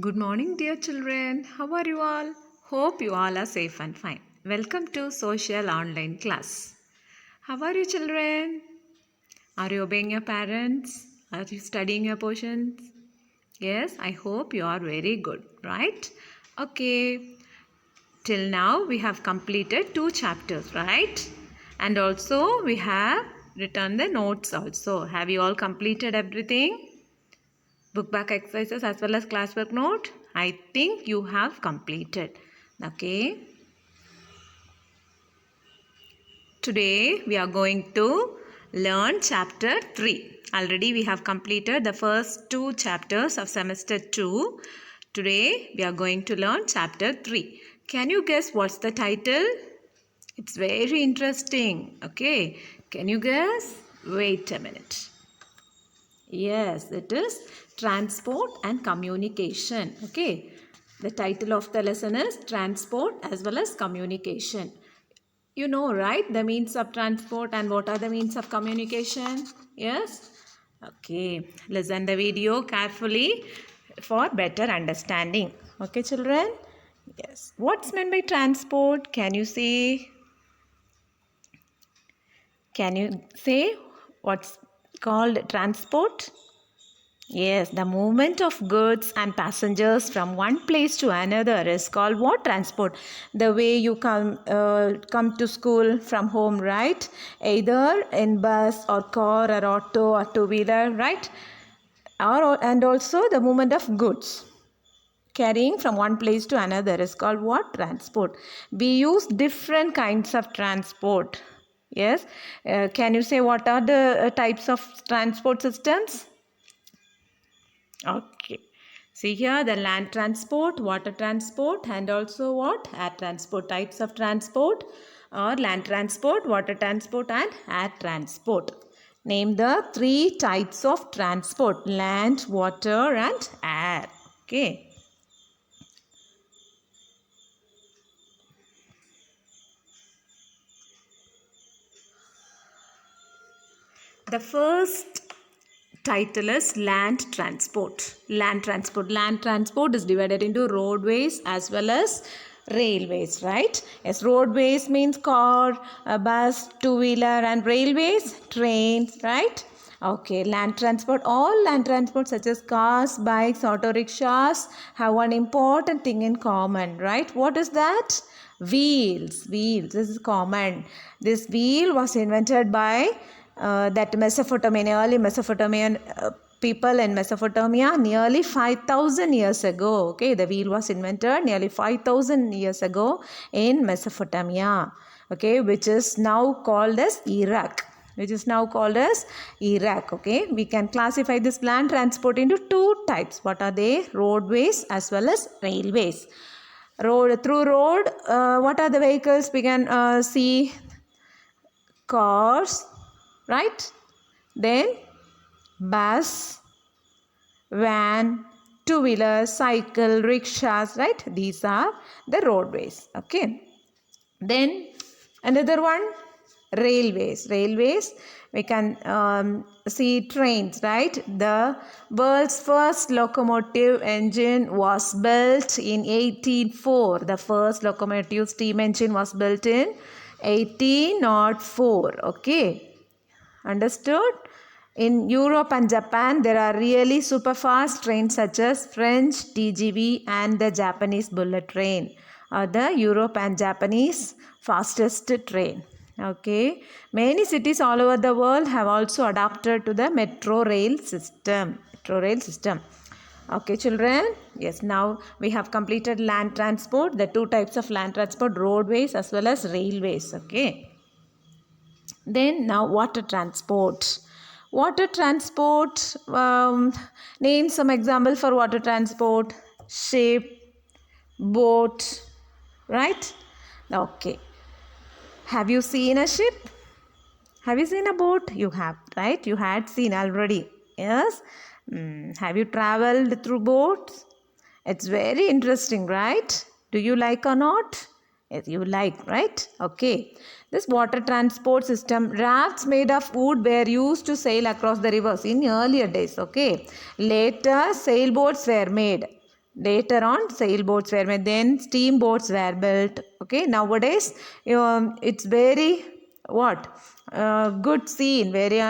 Good morning, dear children. How are you all? Hope you all are safe and fine. Welcome to social online class. How are you, children? Are you obeying your parents? Are you studying your portions? Yes, I hope you are very good, right? Okay, till now we have completed 2 chapters, right? And also we have written the notes also. Have you all completed everything? Book back exercises as well as classwork note? I think you have completed. Okay. Today we are going to learn chapter 3. Already we have completed the first 2 chapters of semester 2. Today we are going to learn chapter 3. Can you guess what's the title? It's very interesting. Okay. Can you guess? Wait a minute. Yes, it is transport and communication. Okay. The title of the lesson is transport as well as communication. You know, right? The means of transport and what are the means of communication? Yes? Okay. Listen the video carefully for better understanding. Okay, children? Yes. What's meant by transport? Can you say what's called transport? Yes, the movement of goods and passengers from one place to another is called what? Transport. The way you come to school from home, right? Either in bus or car or auto or two-wheeler, right? And also the movement of goods carrying from one place to another is called what? Transport. We use different kinds of transport. Yes. Can you say what are the types of transport systems? Okay. See here the land transport, water transport and also what? Air transport. Types of transport or land transport, water transport and air transport. Name the 3 types of transport: land, water and air. Okay. The first title is land transport. Land transport. Land transport is divided into roadways as well as railways, right? Yes, roadways means car, bus, two-wheeler, and railways, trains, right? Okay, land transport. All land transport such as cars, bikes, auto rickshaws have one important thing in common, right? What is that? Wheels. Wheels. This is common. This wheel was invented by that Mesopotamian, early Mesopotamian people in Mesopotamia nearly 5,000 years ago. Okay, the wheel was invented nearly 5,000 years ago in Mesopotamia. Okay, which is now called as Iraq. Okay, we can classify this land transport into 2 types. What are they? Roadways as well as railways. Through road, what are the vehicles? We can see cars, right? Then bus, van, two-wheeler, cycle, rickshaws, right? These are the roadways. Okay. Then another one, railways. Railways, we can see trains, right? The world's first locomotive engine was built in 1804. The first locomotive steam engine was built in 1804. Okay. Understood? In Europe and Japan, there are really super fast trains such as French TGV and the Japanese bullet train, or the Europe and Japanese fastest train. Okay. Many cities all over the world have also adapted to the metro rail system. Okay, children. Yes, now we have completed land transport, the 2 types of land transport, roadways as well as railways. Okay. Then now water transport. Water transport, name some example for water transport. Ship, boat, right? Okay. Have you seen a ship? Have you seen a boat? You have, right? You had seen already. Yes. Have you traveled through boats? It's very interesting, right? Do you like or not? Yes, you like, right? Okay. This water transport system, rafts made of wood were used to sail across the rivers in earlier days. Okay. Later, sailboats were made. Later on, sailboats were made. Then steamboats were built. Okay, nowadays it's very what good scene. Very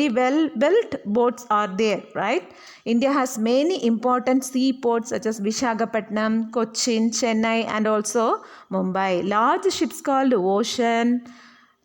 well built boats are there, right? India has many important seaports such as Visakhapatnam, Cochin, Chennai, and also Mumbai. Large ships called ocean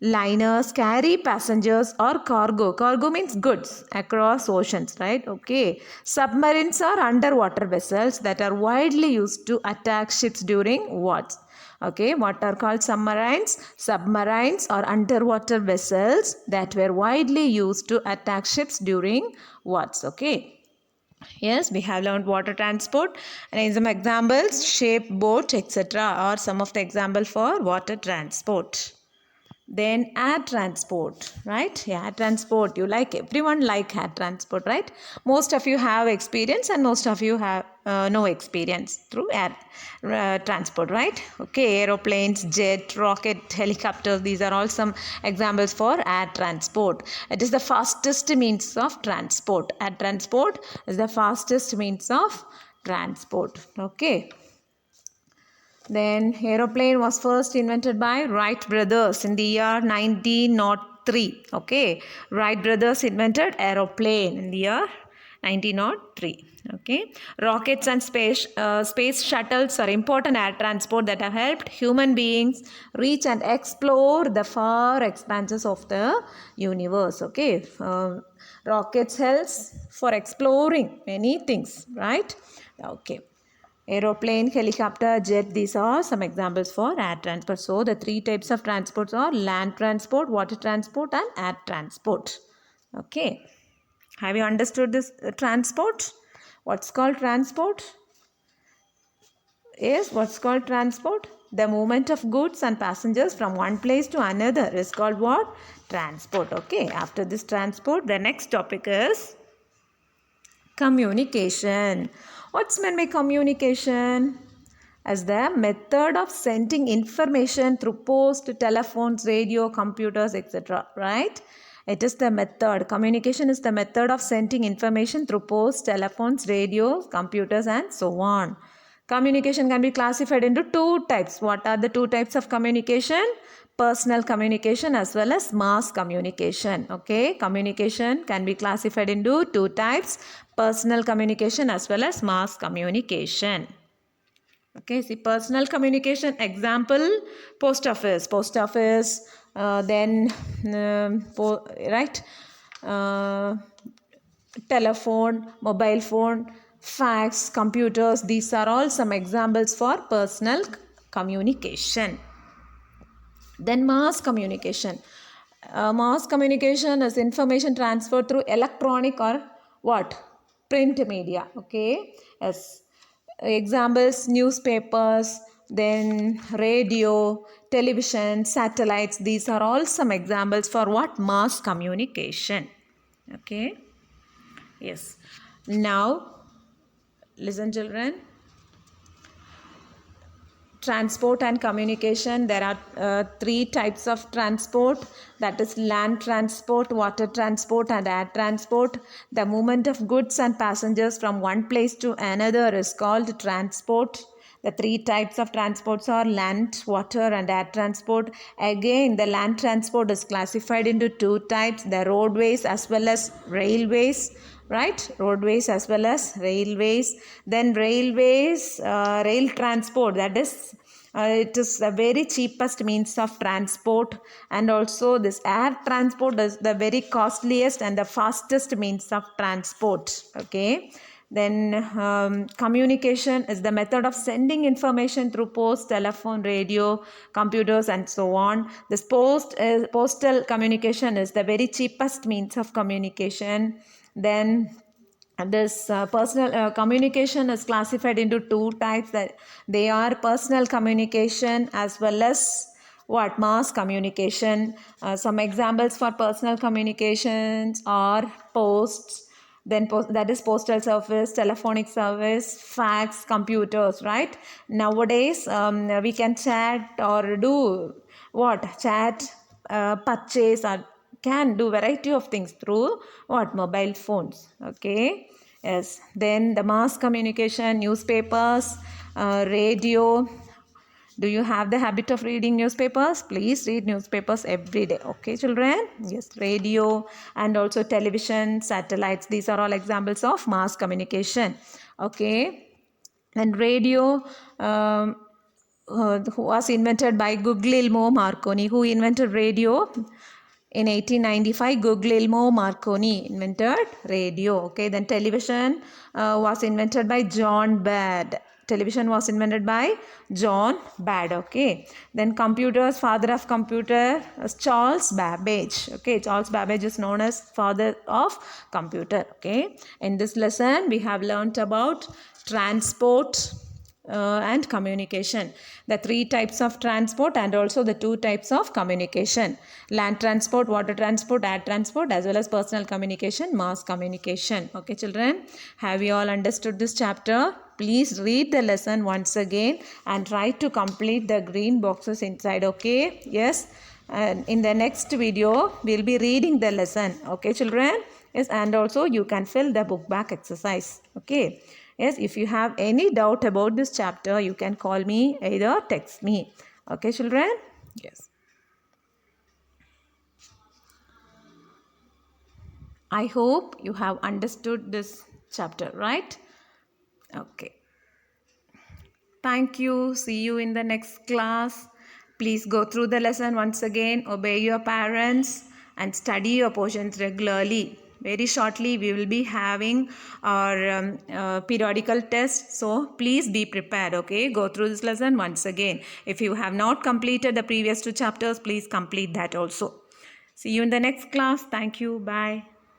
liners carry passengers or cargo. Cargo means goods across oceans, right? Okay. Submarines are underwater vessels that are widely used to attack ships during wars. Okay, what are called submarines? Submarines are underwater vessels that were widely used to attack ships during wars. Okay. Yes, we have learned water transport, and in some examples, shape boat, etc. are some of the example for water transport. Then air transport, right? Yeah, air transport. You like, everyone like air transport, right? Most of you have experience and most of you have no experience through air transport, right? Okay, aeroplanes, jet, rocket, helicopters. These are all some examples for air transport. It is the fastest means of transport. Air transport is the fastest means of transport. Okay. Then aeroplane was first invented by Wright brothers in the year 1903. Okay, Wright brothers invented aeroplane in the year 1903. Okay, rockets and space shuttles are important air transport that have helped human beings reach and explore the far expanses of the universe. Okay, rockets helps for exploring many things, right? Okay. Aeroplane, helicopter, jet, these are some examples for air transport. So the three types of transports are land transport, water transport and air transport. Okay. Have you understood this transport? What's called transport? Yes, what's called transport? The movement of goods and passengers from one place to another is called what? Transport. Okay. After this transport, the next topic is communication. What's meant by communication? As the method of sending information through post, telephones, radio, computers, etc. Right? It is the method. Communication is the method of sending information through post, telephones, radio, computers, and so on. Communication can be classified into two types. What are the two types of communication? Personal communication as well as mass communication. Okay, communication can be classified into two types: personal communication as well as mass communication. Okay, see, personal communication example, post office, then right, telephone, mobile phone, fax, computers. These are all some examples for personal communication. Then mass communication. Mass communication is information transferred through electronic or what? Print media. Okay. Yes. Examples: newspapers, then radio, television, satellites. These are all some examples for what? Mass communication. Okay. Yes. Now, listen, children. Transport and communication. There are three types of transport, that is land transport, water transport and air transport. The movement of goods and passengers from one place to another is called transport. The three types of transports are land, water and air transport. Again, the land transport is classified into two types: the roadways as well as railways. Right, roadways as well as railways. Then railways, rail transport, that is it is the very cheapest means of transport, and also this air transport is the very costliest and the fastest means of transport. Okay. Then communication is the method of sending information through post, telephone, radio, computers and so on. This postal communication is the very cheapest means of communication. Then this personal communication is classified into two types, that they are personal communication as well as what? Mass communication. Some examples for personal communications are posts, then that is postal service, telephonic service, fax, computers. Right, nowadays we can chat or do what? Chat, purchase, or can do variety of things through what? Mobile phones. Okay. Yes. Then the mass communication, newspapers, radio. Do you have the habit of reading newspapers? Please read newspapers every day. Okay, children? Yes, radio and also television, satellites. These are all examples of mass communication. Okay. And radio was invented by Guglielmo Marconi. Who invented radio? In 1895, Guglielmo Marconi invented radio. Okay, then television was invented by John Babbage. Television was invented by John Babbage. Okay, then computers, father of computer, Charles Babbage. Okay, Charles Babbage is known as father of computer. Okay, in this lesson we have learnt about transport and communication, the 3 types of transport and also the 2 types of communication: land transport, water transport, air transport, as well as personal communication, mass communication. Okay, children, have you all understood this chapter? Please read the lesson once again and try to complete the green boxes inside. Okay, yes, and in the next video we'll be reading the lesson. Okay, children, yes, and also you can fill the book back exercise. Okay. Yes, if you have any doubt about this chapter, you can call me, either text me. Okay, children? Yes. I hope you have understood this chapter, right? Okay. Thank you. See you in the next class. Please go through the lesson once again, obey your parents, and study your portions regularly. Very shortly we will be having our periodical test, so please be prepared. Okay, go through this lesson once again. If you have not completed the previous 2 chapters, please complete that also. See you in the next class. Thank you. Bye.